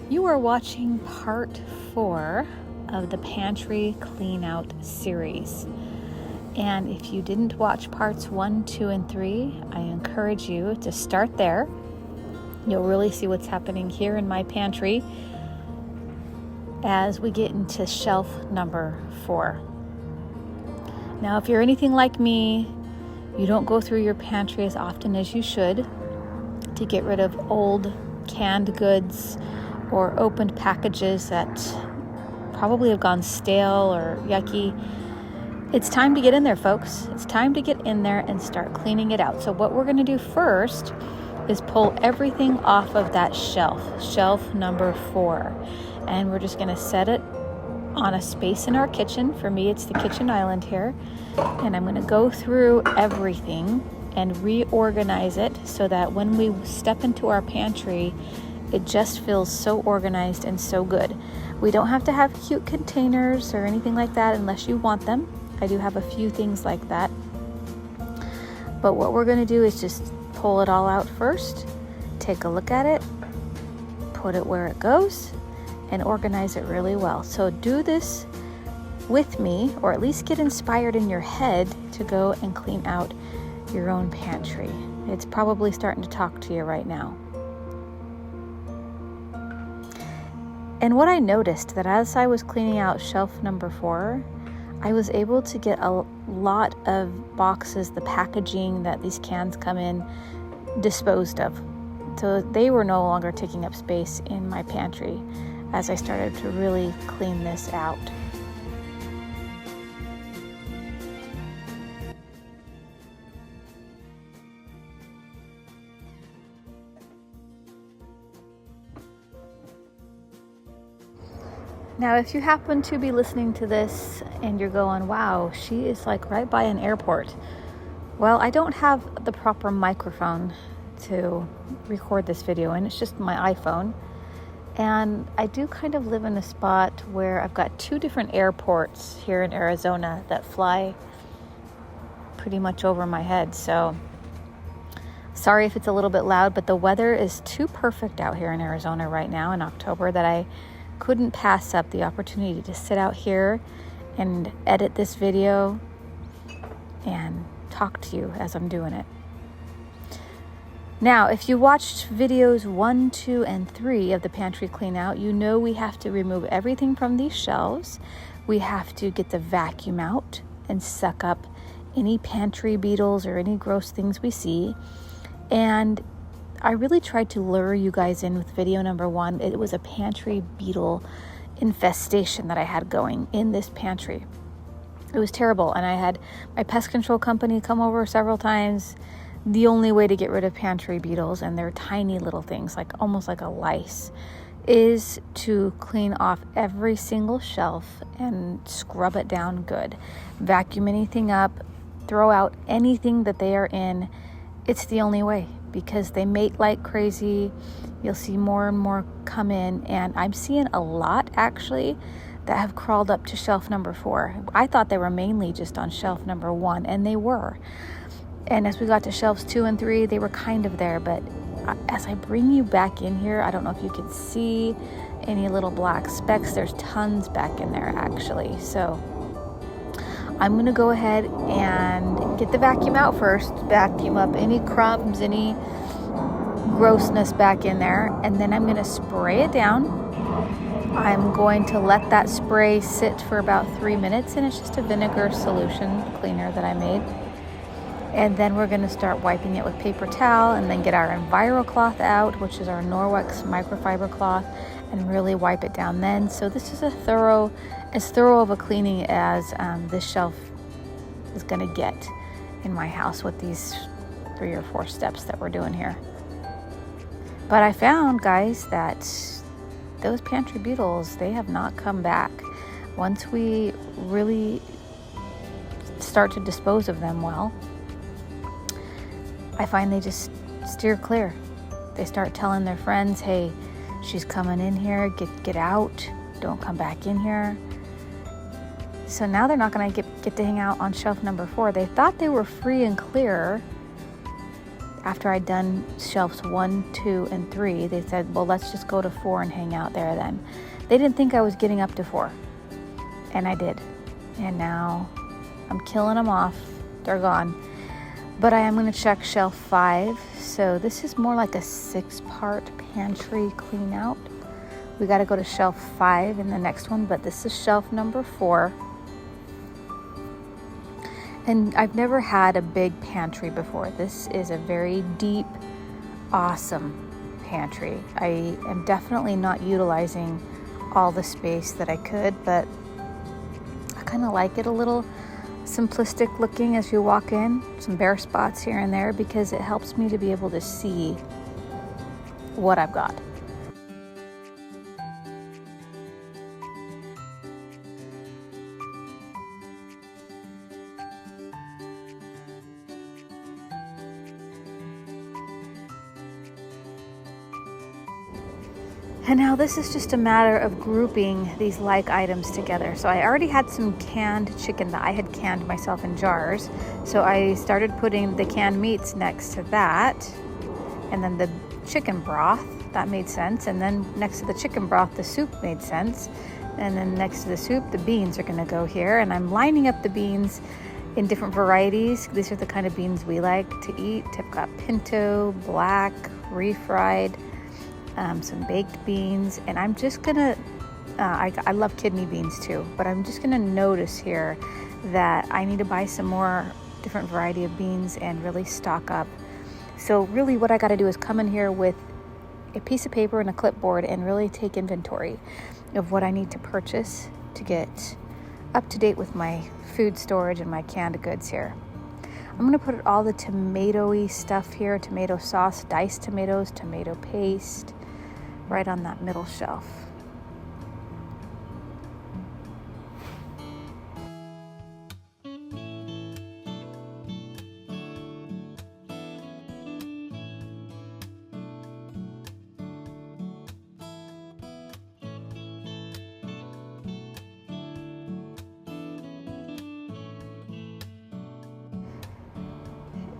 You are watching part 4 of the Pantry Clean Out series. And if you didn't watch parts 1, 2, and 3, I encourage you to start there. You'll really see what's happening here in my pantry as we get into shelf number 4. Now, if you're anything like me, you don't go through your pantry as often as you should to get rid of old canned goods or opened packages that probably have gone stale or yucky. It's time to get in there, folks. It's time to get in there and start cleaning it out. So what we're going to do first is pull everything off of that shelf number 4. And we're just going to set it on a space in our kitchen. For me, it's the kitchen island here. And I'm going to go through everything and reorganize it so that when we step into our pantry, it just feels so organized and so good. We don't have to have cute containers or anything like that unless you want them. I do have a few things like that. But what we're going to do is just pull it all out first, take a look at it, put it where it goes, and organize it really well. So do this with me, or at least get inspired in your head to go and clean out your own pantry. It's probably starting to talk to you right now. And what I noticed that as I was cleaning out shelf number 4, I was able to get a lot of boxes, the packaging that these cans come in, disposed of. So they were no longer taking up space in my pantry as I started to really clean this out. Now, if you happen to be listening to this and you're going, wow, she is like right by an airport. Well, I don't have the proper microphone to record this video in. It's just my iPhone. And I do kind of live in a spot where I've got 2 different airports here in Arizona that fly pretty much over my head. So sorry if it's a little bit loud, but the weather is too perfect out here in Arizona right now in October that I couldn't pass up the opportunity to sit out here and edit this video and talk to you as I'm doing it. Now, if you watched videos 1, 2, and 3 of the pantry clean out, you know we have to remove everything from these shelves. We have to get the vacuum out and suck up any pantry beetles or any gross things we see. And I really tried to lure you guys in with video number 1. It was a pantry beetle infestation that I had going in this pantry. It was terrible, and I had my pest control company come over several times. The only way to get rid of pantry beetles, and they're tiny little things, like almost like a lice, is to clean off every single shelf and scrub it down good. Vacuum anything up, throw out anything that they are in. It's the only way, because they mate like crazy. You'll see more and more come in, and I'm seeing a lot actually that have crawled up to shelf number 4. I thought they were mainly just on shelf number 1, and they were. And as we got to shelves 2 and 3, they were kind of there, but as I bring you back in here, I don't know if you can see any little black specks. There's tons back in there actually. So I'm going to go ahead and get the vacuum out first, vacuum up any crumbs, any grossness back in there, and then I'm going to spray it down. I'm going to let that spray sit for about 3 minutes, and it's just a vinegar solution cleaner that I made. And then we're going to start wiping it with paper towel, and then get our Enviro cloth out, which is our Norwex microfiber cloth, and really wipe it down then. So this is as thorough of a cleaning as this shelf is going to get in my house with these 3 or 4 steps that we're doing here. But I found, guys, that those pantry beetles, they have not come back. Once we really start to dispose of them well, I find they just steer clear. They start telling their friends, hey, she's coming in here, get out, don't come back in here. So now they're not going to get to hang out on shelf number 4. They thought they were free and clear after I'd done shelves 1, 2, and 3, they said, well, let's just go to 4 and hang out there then. They didn't think I was getting up to 4, and I did. And now I'm killing them off. They're gone. But I am going to check shelf 5. So this is more like a 6-part pantry clean out. We got to go to shelf 5 in the next one, but this is shelf number 4. And I've never had a big pantry before. This is a very deep, awesome pantry. I am definitely not utilizing all the space that I could, but I kind of like it a little simplistic looking as you walk in. Some bare spots here and there because it helps me to be able to see what I've got. And now this is just a matter of grouping these like items together. So I already had some canned chicken that I had canned myself in jars. So I started putting the canned meats next to that. And then the chicken broth, that made sense. And then next to the chicken broth, the soup made sense. And then next to the soup, the beans are gonna go here. And I'm lining up the beans in different varieties. These are the kind of beans we like to eat. I've got pinto, black, refried, some baked beans, and I'm just gonna, I love kidney beans too, but I'm just gonna notice here that I need to buy some more different variety of beans and really stock up. So really what I gotta do is come in here with a piece of paper and a clipboard and really take inventory of what I need to purchase to get up to date with my food storage and my canned goods here. I'm gonna put all the tomato-y stuff here, tomato sauce, diced tomatoes, tomato paste, right on that middle shelf.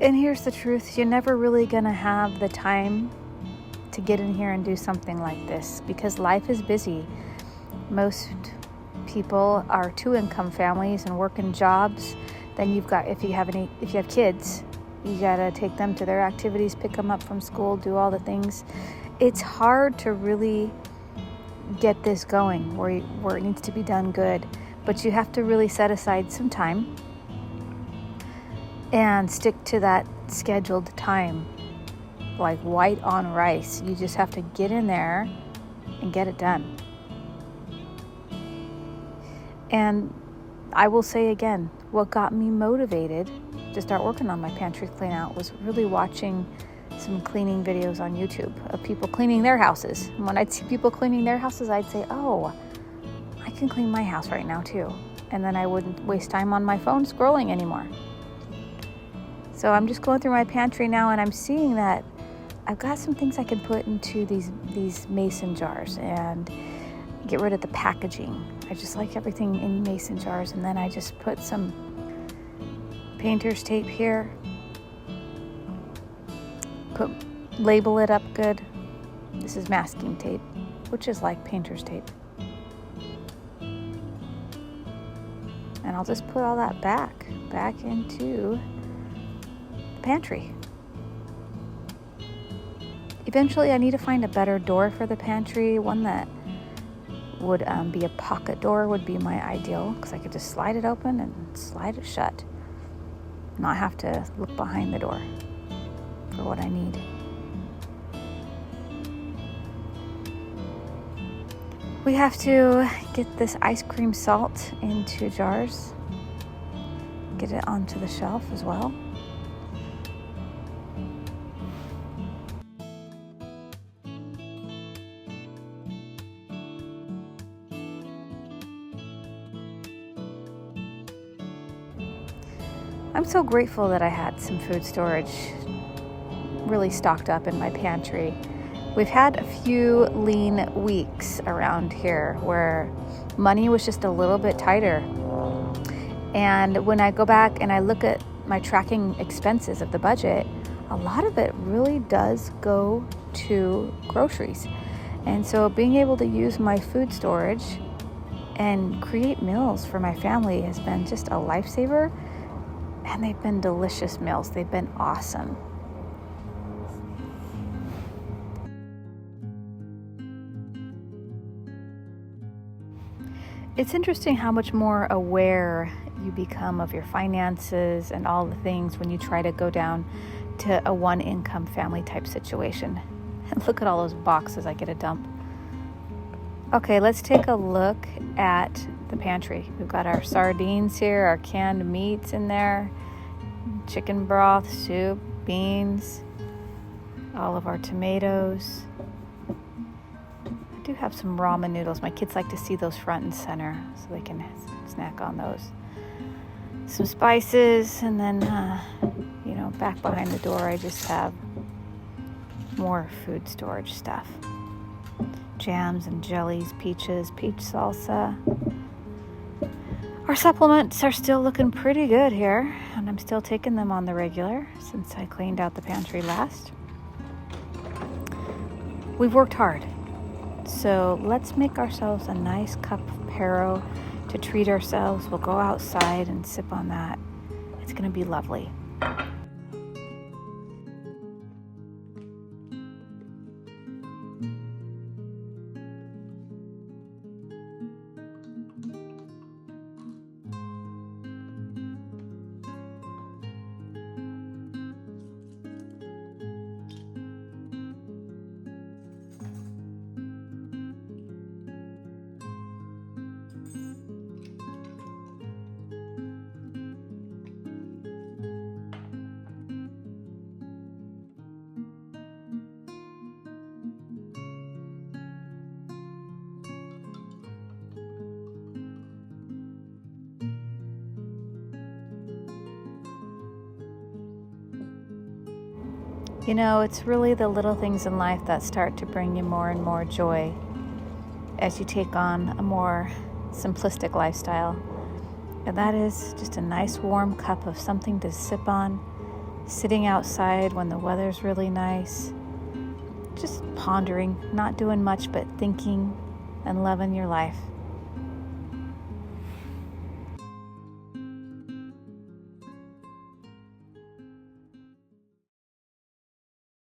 And here's the truth, you're never really gonna have the time to get in here and do something like this because life is busy. Most people are 2-income families and working jobs. Then you've got, if you have kids, you gotta take them to their activities, pick them up from school, do all the things. It's hard to really get this going where it needs to be done good, but you have to really set aside some time and stick to that scheduled time. Like white on rice. You just have to get in there and get it done. And I will say again, what got me motivated to start working on my pantry clean out was really watching some cleaning videos on YouTube of people cleaning their houses. And when I'd see people cleaning their houses, I'd say, oh, I can clean my house right now too. And then I wouldn't waste time on my phone scrolling anymore. So I'm just going through my pantry now and I'm seeing that I've got some things I can put into these mason jars and get rid of the packaging. I just like everything in mason jars, and then I just put some painter's tape here. Label it up good. This is masking tape, which is like painter's tape. And I'll just put all that back into the pantry. Eventually, I need to find a better door for the pantry. One that would be a pocket door would be my ideal, because I could just slide it open and slide it shut. Not have to look behind the door for what I need. We have to get this ice cream salt into jars. Get it onto the shelf as well. I'm so grateful that I had some food storage really stocked up in my pantry. We've had a few lean weeks around here where money was just a little bit tighter. And when I go back and I look at my tracking expenses of the budget, a lot of it really does go to groceries. And so being able to use my food storage and create meals for my family has been just a lifesaver. And they've been delicious meals. They've been awesome. It's interesting how much more aware you become of your finances and all the things when you try to go down to a one-income family type situation. And look at all those boxes I get to dump. Okay, let's take a look at the pantry. We've got our sardines here, our canned meats in there, chicken broth, soup, beans, all of our tomatoes. I do have some ramen noodles. My kids like to see those front and center so they can snack on those. Some spices, and then, back behind the door I just have more food storage stuff. Jams and jellies, peaches, peach salsa. Our supplements are still looking pretty good here, and I'm still taking them on the regular since I cleaned out the pantry last. We've worked hard, so let's make ourselves a nice cup of Pero to treat ourselves. We'll go outside and sip on that. It's going to be lovely. It's really the little things in life that start to bring you more and more joy as you take on a more simplistic lifestyle. And that is just a nice warm cup of something to sip on, sitting outside when the weather's really nice, just pondering, not doing much but thinking and loving your life.